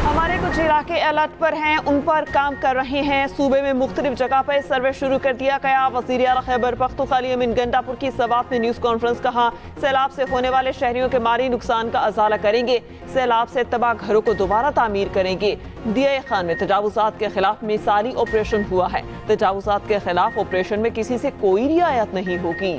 हमारे कुछ इलाके अलर्ट पर हैं, उन पर काम कर रहे हैं। सूबे में मुख्तलिफ जगह पर सर्वे शुरू कर दिया गया। वज़ीर आला खैबर पख्तूनख्वा अमीन गंडापुर की सवात में न्यूज़ कॉन्फ्रेंस कहा, सैलाब से होने वाले शहरियों के माली नुकसान का अजाला करेंगे, सैलाब से तबाह घरों को दोबारा तामीर करेंगे। दिया खान में तजावुजात के खिलाफ मिसाली ऑपरेशन हुआ है। तजावुजात के खिलाफ ऑपरेशन में किसी से कोई रियायत नहीं होगी।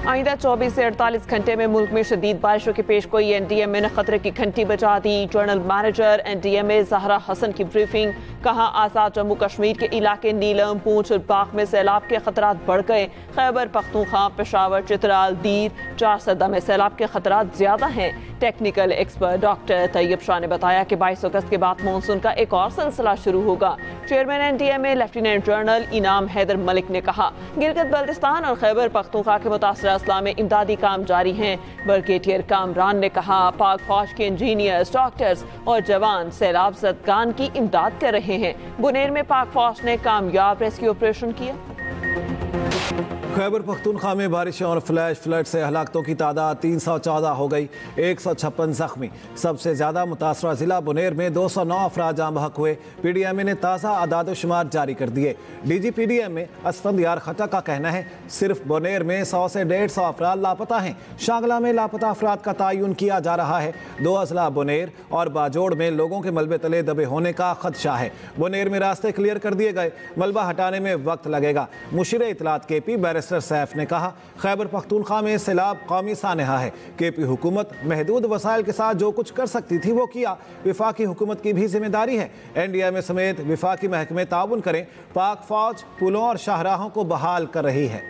आइंदा 24 से 48 घंटे में मुल्क में शदीद बारिशों की पेश गोई। NDMA ने खतरे की घंटी बजा दी। General manager NDMA Zahra Hasan की ब्रीफिंग। कहा, आज़ाद जम्मू कश्मीर के इलाके नीलम, पूंछ और बाग में सैलाब के खतरात बढ़ गए। खैबर पख्तूनख्वा, पेशावर, चित्राल, दीर, 4 सदा में सैलाब के खतरात ज्यादा हैं। Technical expert doctor Tayyab Shah ने बताया कि 22 अगस्त के बाद मानसून का एक और सिलसिला शुरू होगा। चेयरमैन NDMA लेफ्टिनेंट जनरल इनाम हैदर मलिक ने कहा, गिलगित बल्तिस्तान और खैबर पख्तूनख्वा के मुतासरा अजला में इमदादी काम जारी हैं। ब्रिगेडियर कामरान ने कहा, पाक फौज के इंजीनियर्स, डॉक्टर्स और जवान सैलाब ज़दगान की इमदाद कर रहे हैं। बुनेर में पाक फौज ने कामयाब रेस्क्यू ऑपरेशन किया। खैबर पख्तूनख्वा में बारिशों और फ्लैश फ्लड से हलाकतों की तादाद 314 हो गई, 156 जख्मी। सबसे ज़्यादा मुतासरा ज़िला बुनेर में 209 अफराद जाँ बहक हुए। PDMA ने ताज़ा आदाद शुमार जारी कर दिए। DG PDMA असफंदियार खट्टा का कहना है, सिर्फ बुनेर में 100 से 150 अफराद लापता हैं। शांगला में लापता अफराद का तयन किया जा रहा है। 2 अजला बुनेर और बाजोड़ में लोगों के मलबे तले दबे होने का खदशा है। बुनेर में रास्ते क्लियर कर दिए गए, मलबा हटाने में वक्त लगेगा। मुशीर इतलात KP बैरिस्टर सैफ ने कहा, खैबर पख्तूनख्वा में सैलाब कौमी सानहा है। KP हुकूमत महदूद वसाइल के साथ जो कुछ कर सकती थी वो किया। विफाकी हुकूमत की भी जिम्मेदारी है। NDMA समेत विफाकी महकमे ताउन करें। पाक फौज पुलों और शाहराहों को बहाल कर रही है।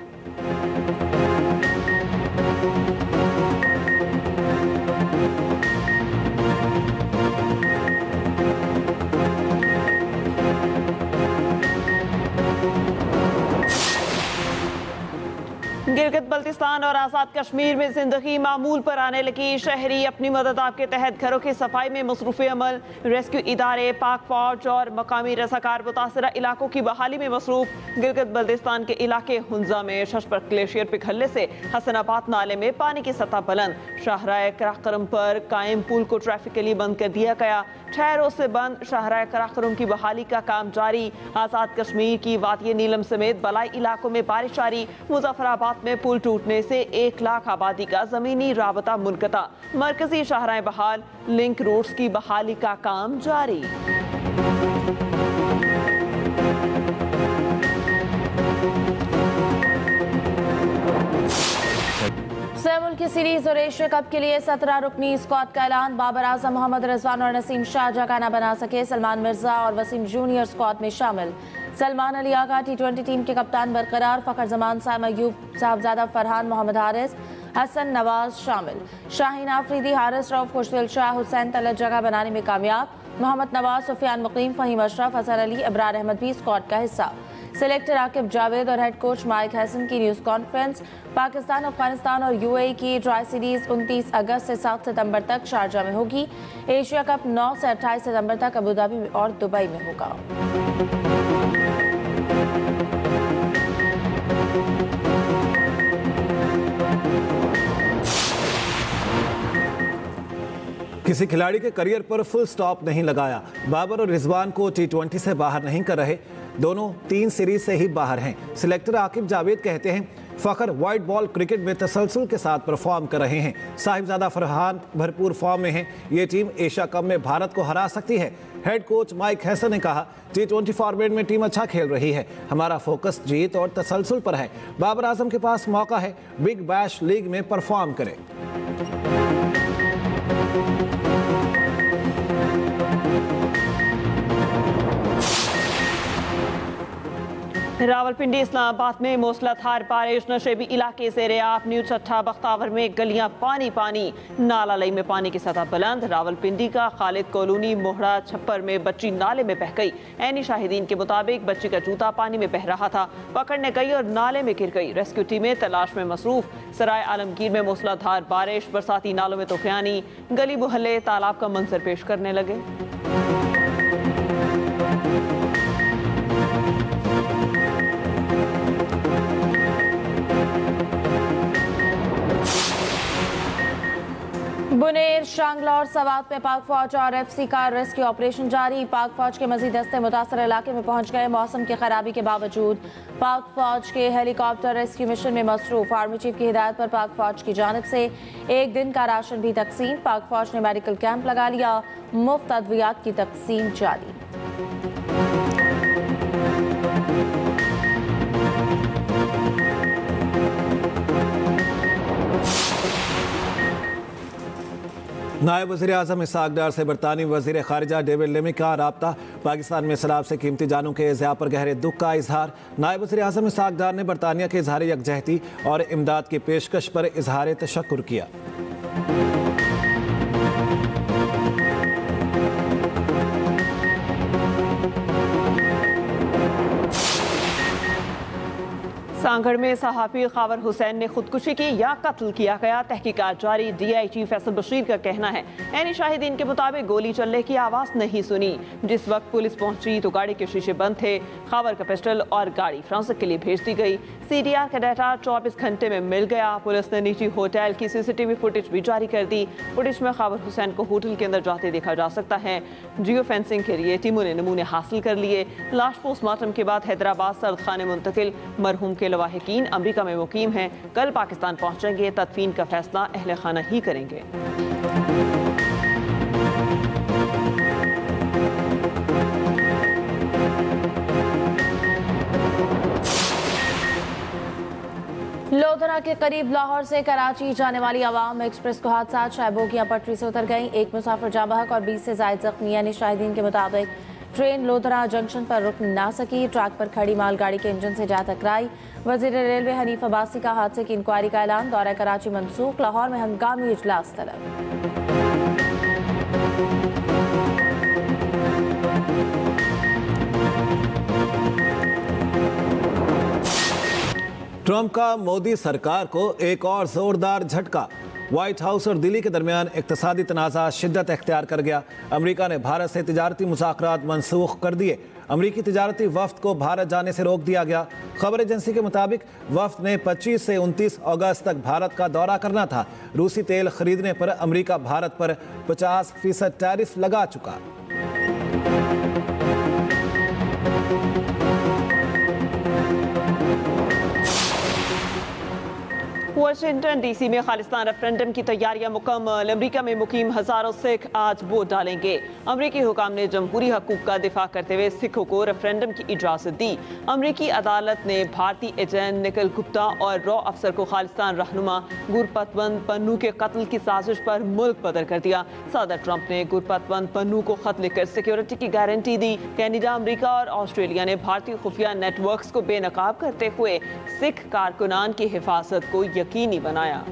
गिलगित बल्तिस्तान और आज़ाद कश्मीर में जिंदगी मामूल पर आने लगी। शहरी अपनी मदद आपके तहत घरों की सफाई में मसरूफ़ अमल। रेस्क्यू इदारे, पाक फौज और मकामी रज़ाकार मुतासरा इलाकों की बहाली में मसरूफ़। गिलगित बल्तिस्तान के इलाके हुंजा में शशपर ग्लेशियर पिघलने से हसनाबाद नाले में पानी की सतह बुलंद। शाहराह कराकरम पर कायम पुल को ट्रैफिक के लिए बंद कर दिया गया। 6 रोज से बंद शाहराह कराकरम की बहाली का काम जारी। आज़ाद कश्मीर की वादिय नीलम समेत बलाई इलाकों में बारिश जारी। मुजफ्फराबाद में पुल टूटने से 1 लाख आबादी का जमीनी राबता मुनक़ता। मरकजी शाहराह बहाल, लिंक रोड्स की बहाली का काम जारी। मुल्क की सीरीज और एशिया कप के लिए 17 रुकनी स्क्वाड का ऐलान। बाबर आजम, मोहम्मद रिजवान और नसीम शाह जगह न बना सके। सलमान मिर्जा और वसीम जूनियर स्क्वाड में शामिल। सलमान अली आगा T20 टीम के कप्तान बरकरार। फ़खर जमान, साइम अयूब, साहबजादा फरहान, मोहम्मद हारिस, हसन नवाज शामिल। शाहीन आफरीदी, हारिस रऊफ, खुशदिल शाह, हुसैन तलत जगह बनाने में कामयाब। मोहम्मद नवाज, सुफियान मुकीम, फ़हीम अशरफ, हसन अली, इब्रार अहमद भी स्क्वाड का हिस्सा। सिलेक्टर आकिब जावेद और हेड कोच माइक हैसन की न्यूज़ कॉन्फ्रेंस। पाकिस्तान, अफगानिस्तान और UAE की ट्राई सीरीज 29 अगस्त से 7 सितंबर तक शारजा में होगी। एशिया कप 9 से 28 सितंबर तक अबूधाबी में और दुबई में होगा। किसी खिलाड़ी के करियर पर फुल स्टॉप नहीं लगाया। बाबर और रिजवान को T20 से बाहर नहीं कर रहे, दोनों 3 सीरीज से ही बाहर हैं। सिलेक्टर आकिब जावेद कहते हैं, फ़खर वाइट बॉल क्रिकेट में तसलसल के साथ परफॉर्म कर रहे हैं। साहिबजादा फरहान भरपूर फॉर्म में हैं। ये टीम एशिया कप में भारत को हरा सकती है। हेड कोच माइक हैसन ने कहा, T20 फॉर्मेट में टीम अच्छा खेल रही है। हमारा फोकस जीत और तसलसल पर है। बाबर आजम के पास मौका है बिग बैश लीग में परफॉर्म करे। रावलपिंडी इस्लामाबाद में मूसलाधार बारिश, नशेबी इलाके से रेआब, न्यू छठा बख्तावर में गलियां पानी पानी, नाला लई में पानी की सतह बुलंद। रावलपिंडी का खालिद कॉलोनी मोहड़ा छप्पर में बच्ची नाले में बह गई। ऐनी शाहिदीन के मुताबिक बच्ची का जूता पानी में बह रहा था, पकड़ने गई और नाले में गिर गई। रेस्क्यू टीमें तलाश में मसरूफ। सराय आलमगीर में मूसलाधार बारिश, बरसाती नालों में तूफानी, गली मोहल्ले तालाब का मंजर पेश करने लगे। बुनेर, शांगला और सवात में पाक फौज और एफसी का रेस्क्यू ऑपरेशन जारी। पाक फौज के मजीद दस्ते मुतासर इलाके में पहुंच गए। मौसम की खराबी के बावजूद पाक फौज के हेलीकॉप्टर रेस्क्यू मिशन में मसरूफ। आर्मी चीफ की हिदायत पर पाक फौज की जानिब से एक दिन का राशन भी तकसीम। पाक फौज ने मेडिकल कैंप लगा लिया। मुफ्त अद्वियात की तकसीम जारी। नायब वज़ीर आज़म इसहाक डार से बरतानी वज़ीर ख़ारिजा डेविड लेमी का राब्ता। पाकिस्तान में सैलाब से कीमती जानों के ज़िया पर गहरे दुख का इजहार। नायब वज़ीर आज़म इसहाक डार ने बरतानिया के इजहार यकजहती और इमदाद की पेशकश पर इजहार तशक्कुर किया। सांगड़ में सहाफ़ी खावर हुसैन ने खुदकुशी की या कत्ल किया गया, तहकीकात जारी। DIG फैसल बशीर का कहना है ऐनी शाहिदीन के मुताबिक गोली चलने की आवाज़ नहीं सुनी। जिस वक्त पुलिस पहुंची तो गाड़ी के शीशे बंद थे। खावर का पिस्टल और गाड़ी फोरेंसिक के लिए भेज दी गई। CDR का डाटा 24 घंटे में मिल गया। पुलिस ने निजी होटल की CCTV फुटेज भी जारी कर दी। फुटेज में खावर हुसैन को होटल के अंदर जाते देखा जा सकता है। जियो फेंसिंग के लिए टीमों ने नमूने हासिल कर लिए। लाश पोस्टमार्टम के बाद हैदराबाद सर्द खाने मुंतकिल। मरहूम के लवाहिकीन अमरीका में मुकीम हैं। कल पाकिस्तान पहुंचेंगे। तदफीन का फैसला अहले खाना ही करेंगे। लोधरा के करीब लाहौर से कराची जाने वाली अवाम एक्सप्रेस को हादसा। शायबोगियां पटरी से उतर गईं। एक मुसाफिर जाँ बहक और 20 से ज्यादा जख्मी। यानी शाहिदीन के मुताबिक ट्रेन लोधरा जंक्शन पर रुक ना सकी। ट्रैक पर खड़ी मालगाड़ी के इंजन से जा टकराई। वजीर रेलवे हनीफ अब्बासी का हादसे की इंक्वायरी का ऐलान। दौरा कराची मनसूख। लाहौर में हंगामी इजलास तलब। ट्रंप का मोदी सरकार को एक और जोरदार झटका। व्हाइट हाउस और दिल्ली के दरमियान इक्तसादी तनाज़ा शिद्दत इख्तियार कर गया। अमेरिका ने भारत से तिजारती मुज़ाकरात मनसूख कर दिए। अमेरिकी तिजारती वफ्द को भारत जाने से रोक दिया गया। खबर एजेंसी के मुताबिक वफ्द ने 25 से 29 अगस्त तक भारत का दौरा करना था। रूसी तेल खरीदने पर अमेरिका भारत पर 50% टैरिफ लगा चुका। वाशिंगटन DC में खालिस्तान रेफरेंडम की तैयारियां मुकम्मल। अमेरिका में मुकीम हजारों सिख आज वोट डालेंगे। अमेरिकी हुकाम ने जमहूरी हकूक का दिफा करते हुए सिखों को रेफरेंडम की इजाजत दी। अमेरिकी अदालत ने भारतीय एजेंट निखिल गुप्ता और रॉ अफसर को खालिस्तान रहनुमा गुरपतवंत पन्नू के कत्ल की साजिश पर मुल्क बदर कर दिया। सदर ट्रंप ने गुरपतवंत पन्नू को खत लिखकर सिक्योरिटी की गारंटी दी। कनाडा, अमेरिका और ऑस्ट्रेलिया ने भारतीय खुफिया नेटवर्क्स को बेनकाब करते हुए सिख कारकुनान की हिफाजत को यकीनी बनाया।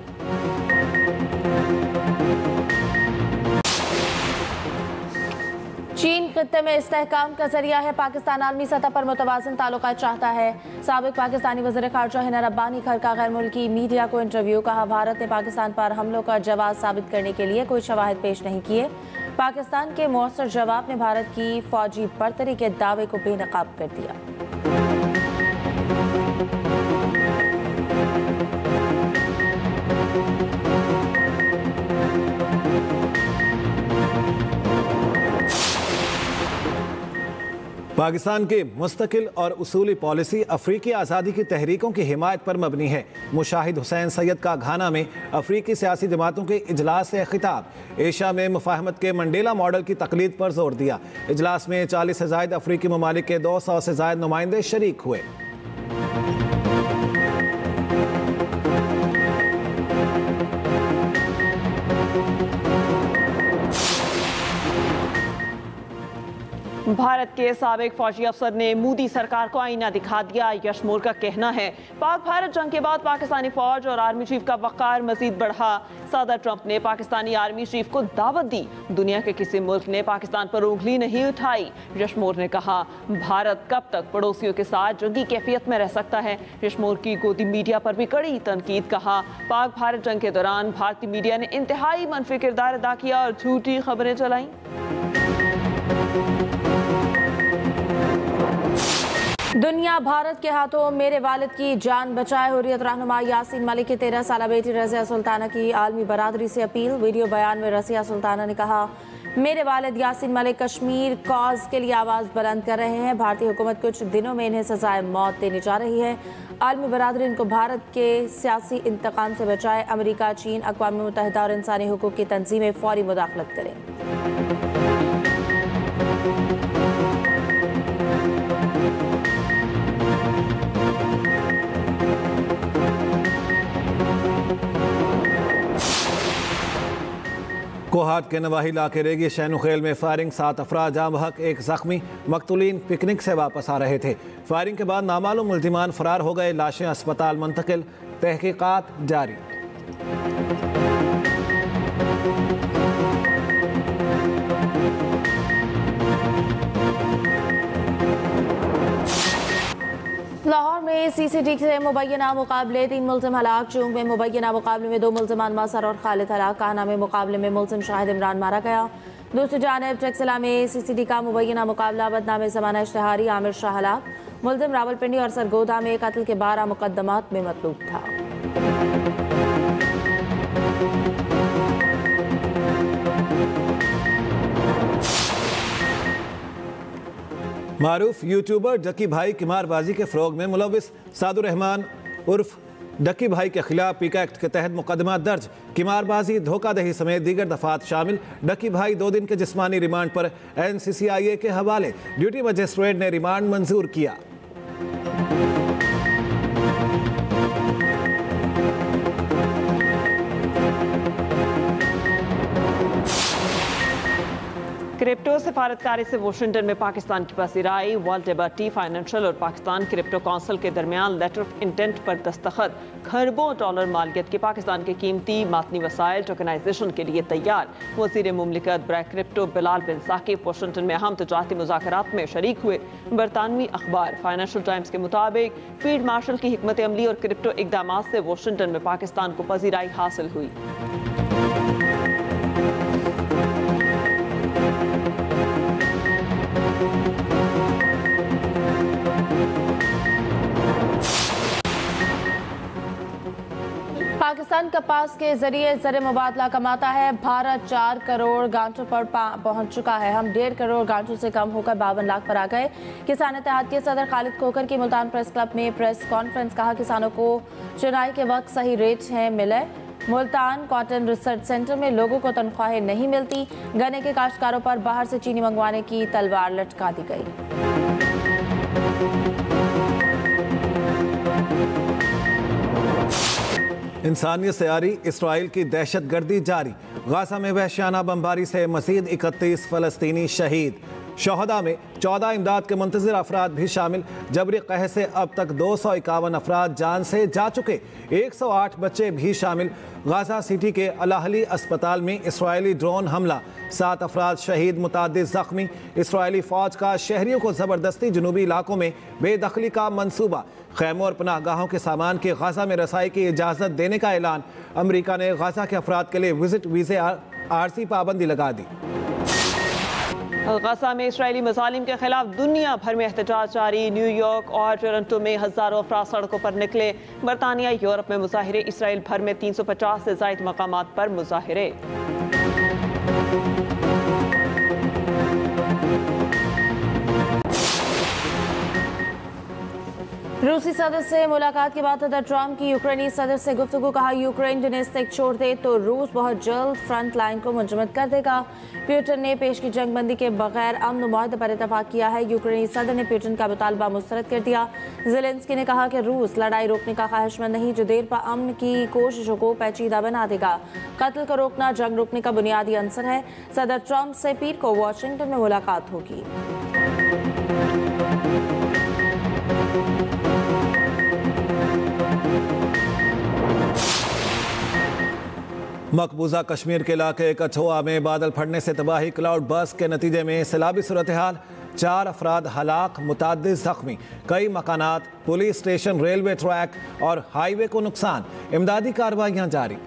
चीन खित्ते में इस्तेहकाम का जरिया है। पाकिस्तान आलमी सतह पर मुतवाज़िन ताल्लुकात चाहता है। साबिक पाकिस्तानी वज़ीर ख़ारिजा हिना रब्बानी घर का गैर मुल्की मीडिया को इंटरव्यू। कहा भारत ने पाकिस्तान पर हमलों का जवाब साबित करने के लिए कोई शवाहिद पेश नहीं किए। पाकिस्तान के मौसर जवाब ने भारत की फौजी बर्तरी के दावे को बेनकाब कर दिया। पाकिस्तान की मुस्तकिल और उसूली पॉलिसी अफ्रीकी आज़ादी की तहरीकों की हिमायत पर मबनी है। मुशाहिद हुसैन सैयद का घाना में अफ्रीकी सियासी जमातों के इजलास से खिताब। एशिया में मुफाहमत के मंडेला मॉडल की तकलीद पर जोर दिया। इजलास में 40 से ज़ायद अफ्रीकी ममालिक के 200 से ज़ायद नुमाइंदे शरीक हुए। भारत के साबिक फौजी अफसर ने मोदी सरकार को आईना दिखा दिया। यशमोर का कहना है पाक भारत जंग के बाद पाकिस्तानी फौज और आर्मी चीफ का वक़ार मजीद बढ़ा। सदर ट्रंप ने पाकिस्तानी आर्मी चीफ को दावत दी। दुनिया के किसी मुल्क ने पाकिस्तान पर उंगली नहीं उठाई। यशमोर ने कहा भारत कब तक पड़ोसियों के साथ जंगी कैफियत में रह सकता है। यशमोर की गोदी मीडिया पर भी कड़ी तनकीद। कहा पाक भारत जंग के दौरान भारतीय मीडिया ने इंतहाई मनफी किरदार अदा किया और झूठी खबरें चलाई। दुनिया भारत के हाथों मेरे वालिद की जान बचाए। हुर्रियत रहनुमा यासीन मलिक की 13 साल बेटी रज़िया सुल्ताना की आलमी बरादरी से अपील। वीडियो बयान में रज़िया सुल्ताना ने कहा मेरे वालिद यासीन मलिक कश्मीर कॉज के लिए आवाज़ बुलंद कर रहे हैं। भारतीय हुकूमत कुछ दिनों में इन्हें सजाए मौत देने जा रही है। आलमी बरादरी इनको भारत के सियासी इंतकाम से बचाए। अमेरिका, चीन, अक़वाम मुत्तहिदा और इंसानी हुकूक की तंजीमें फौरी मुदाखलत करें। कोहाट के नवाही इलाके रेगी शैनुखेल में फायरिंग, 7 अफराद जाम बहक, 1 जख्मी। मकतूलीन पिकनिक से वापस आ रहे थे। फायरिंग के बाद नामालूम मुल्जिमान फरार हो गए। लाशें अस्पताल मुंतकिल, तहकीकात जारी। लाहौर में CCD से मुबैना मुकाबले, 3 मुल्जिम हलाक। चूंग में मुबैना मुकाबले में 2 मुल्जिमान मासर और खालिद हलाक। काना में मुकाबले में मुल्जिम शाहिद इमरान मारा गया। दूसरी जानिब टेक्सला में CCD का मुबैना मुकाबला, बदनाम ज़माना इश्तिहारी आमिर शाह हलाक। मुल्जिम रावलपिंडी और सरगोदा में कत्ल के 12 मुकदमात में मतलूब था। मारूफ यूट्यूबर डकी भाई किमारबाजी के फ़रोग में मुलविस सादुर रहमान उर्फ डकी भाई के खिलाफ पीका एक्ट के तहत मुकदमा दर्ज। किमारबाजी, धोखादही समेत दीगर दफात शामिल। डकी भाई 2 दिन के जिस्मानी रिमांड पर NCCIA के हवाले। ड्यूटी मजिस्ट्रेट ने रिमांड मंजूर किया। क्रिप्टो सफारतकारी से वाशिंगटन में पाकिस्तान की पसीराई। वर्ल्ड लिबर्टी फाइनेंशियल और पाकिस्तान क्रिप्टो काउंसिल के दरमियान लेटर ऑफ इंटेंट पर दस्तखत। खरबों डॉलर मालियत के पाकिस्तान के कीमती मातनी वसाइल टोकनाइजेशन के लिए तैयार। वज़ीर मुमलिकत बराए क्रिप्टो बिलाल बिन साकिब वाशिंगटन में अहम तजारती मुज़ाकरात में शरीक हुए। बरतानवी अखबार फाइनेंशियल टाइम्स के मुताबिक फील्ड मार्शल की हिकमत अमली और क्रिप्टो इकदाम से वाशिंगटन में पाकिस्तान को पजीराई हासिल हुई। पाकिस्तान कपास के जरिए ज़र मुबादला कमाता है। भारत 4 करोड़ गांठों पर पहुंच चुका है। हम 1.5 करोड़ गांठों से कम होकर 52 लाख पर आ गए। किसान इत्तेहाद के सदर खालिद खोकर की मुल्तान प्रेस क्लब में प्रेस कॉन्फ्रेंस। कहा किसानों को चुनाई के वक्त सही रेट हैं मिले। मुल्तान कॉटन रिसर्च सेंटर में लोगों को तनख्वाहें नहीं मिलती। गन्ने के काश्तकारों पर बाहर से चीनी मंगवाने की तलवार लटका दी गई। इंसानियत से आ रही इसराइल की दहशत गर्दी जारी। गाजा में वहशियाना बमबारी से मज़ीद 31 फ़लस्तीनी शहीद। शहदा में 14 इमदाद के मुंतज़िर अफराद भी शामिल। जबरी कहर से अब तक 251 अफराद जान से जा चुके, 108 बच्चे भी शामिल। गाजा सिटी के अल-अहली अस्पताल में इसराइली ड्रोन हमला, 7 अफराद शहीद, मुताद्दिद ज़ख्मी। इसराइली फ़ौज का शहरियों को ज़बरदस्ती जनूबी इलाकों में बेदखली का मंसूबा। खैमों और पनाहगाहों के सामान की गाजा में रसाई की इजाज़त देने का ऐलान। अमरीका ने गाजा के अफराद के लिए विजिट वीज़े आरसी पाबंदी लगा दी। गाजा में इसराइली मज़ालिम के खिलाफ दुनिया भर में एहतजाज जारी। न्यूयॉर्क और टोरंटो में हज़ारों अफराद सड़कों पर निकले। बरतानिया, यूरोप में मुजाहिरे। इसराइल भर में 350 से ज़ायद मकामात पर मुजाहिरे। रूसी सदर से मुलाकात के बाद सदर ट्रंप की यूक्रेनी सदर से गुफ्तगू। कहा यूक्रेन डोनेस्टिक छोड़ दे तो रूस बहुत जल्द फ्रंट लाइन को मुंजमद कर देगा। प्यूटन ने पेश की जंगबंदी के बगैर अमन मुआहदे पर इतफाक किया है। यूक्रेनी सदर ने प्यूटन का मुतालबा मुस्तरद कर दिया। ज़ेलेंस्की ने कहा कि रूस लड़ाई रोकने का ख्वाहिशमंद नहीं जो देर पर अमन की कोशिशों को पेचीदा बना देगा। कत्ल को रोकना जंग रोकने का बुनियादी अंसर है। सदर ट्रंप से पीर को वाशिंगटन में मुलाकात होगी। मकबूजा कश्मीर के इलाके कछुआ में बादल फटने से तबाही, क्लाउड बर्स्ट के नतीजे में सैलाबी सूरत हाल, 4 अफराद हलाक, मुताद्दिद जख्मी, कई मकानात, पुलिस स्टेशन, रेलवे ट्रैक और हाईवे को नुकसान, इमदादी कार्रवाइयां जारी।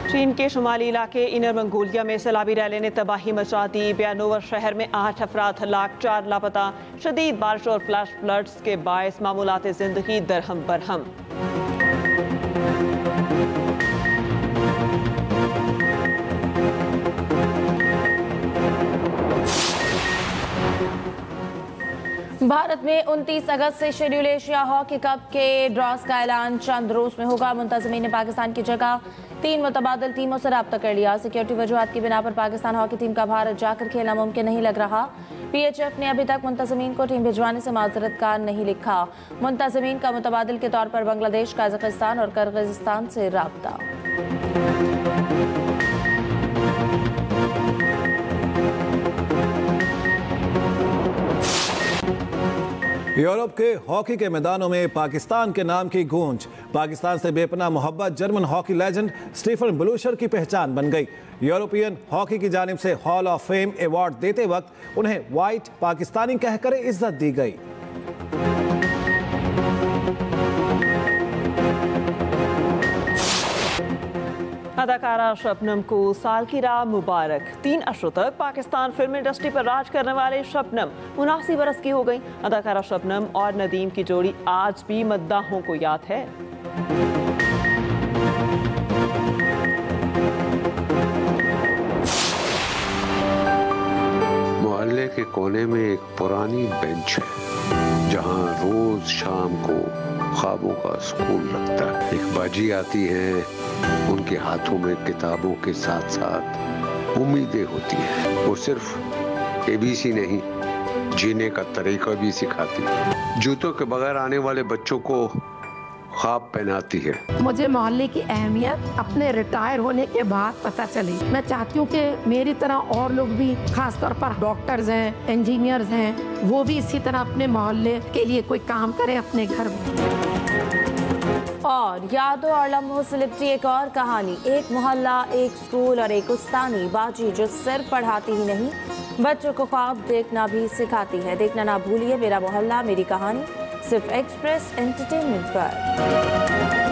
चीन के शुमाली इलाके इनर मंगोलिया में सैलाबी रैली ने तबाही मचा दी। बियानोवर शहर में 8 अफराद हलाक, 4 लापता। शदीद बारिश और फ्लैश फ्लड्स के बायस मामूलात जिंदगी दरहम बरहम। भारत में 29 अगस्त से शेड्यूल एशिया हॉकी कप के ड्रॉस का ऐलान चंद रोज में होगा। मुंतजमीन ने पाकिस्तान की जगह 3 मुतबादिल टीमों से रब्ता कर लिया। सिक्योरिटी वजूहात की बिना पर पाकिस्तान हॉकी टीम का भारत जाकर खेलना मुमकिन नहीं लग रहा। PHF ने अभी तक मुंतजमीन को टीम भिजवाने से माजरत का नहीं लिखा। मुंतजमीन का मुतबादिल के तौर पर बांग्लादेश, कजाकिस्तान और किर्गिस्तान से रब्ता। यूरोप के हॉकी के मैदानों में पाकिस्तान के नाम की गूंज। पाकिस्तान से बेपनाह मोहब्बत जर्मन हॉकी लेजेंड स्टीफन ब्लूशर की पहचान बन गई। यूरोपियन हॉकी की जानिब से हॉल ऑफ फेम अवार्ड देते वक्त उन्हें वाइट पाकिस्तानी कहकर इज्जत दी गई। अदाकारा शबनम को सालगिरह मुबारक। 3 अशरों तक पाकिस्तान फिल्म इंडस्ट्री पर राज करने वाले शबनम 79 बरस की हो गई। अदाकारा शबनम और नदीम की जोड़ी आज भी मद्दाहों को याद है। मोहल्ले के कोने में एक पुरानी बेंच है जहां रोज शाम को ख्वाबों का स्कूल लगता है। एक बाजी आती है, उनके हाथों में किताबों के साथ साथ उम्मीदें होती हैं। वो सिर्फ ABC नहीं, जीने का तरीका भी सिखाती है। जूतों के बगैर आने वाले बच्चों को ख्वाब पहनाती है। मुझे मोहल्ले की अहमियत अपने रिटायर होने के बाद पता चली। मैं चाहती हूँ कि मेरी तरह और लोग भी, खासतौर पर डॉक्टर्स हैं, इंजीनियर्स हैं, वो भी इसी तरह अपने मोहल्ले के लिए कोई काम करें अपने घर में। और यादों और लम्हों से लिपटी एक और कहानी। एक मोहल्ला, एक स्कूल और एक उस्तानी बाजी जो सिर्फ पढ़ाती ही नहीं, बच्चों को ख्वाब देखना भी सिखाती है। देखना ना भूलिए मेरा मोहल्ला मेरी कहानी, सिर्फ एक्सप्रेस एंटरटेनमेंट पर।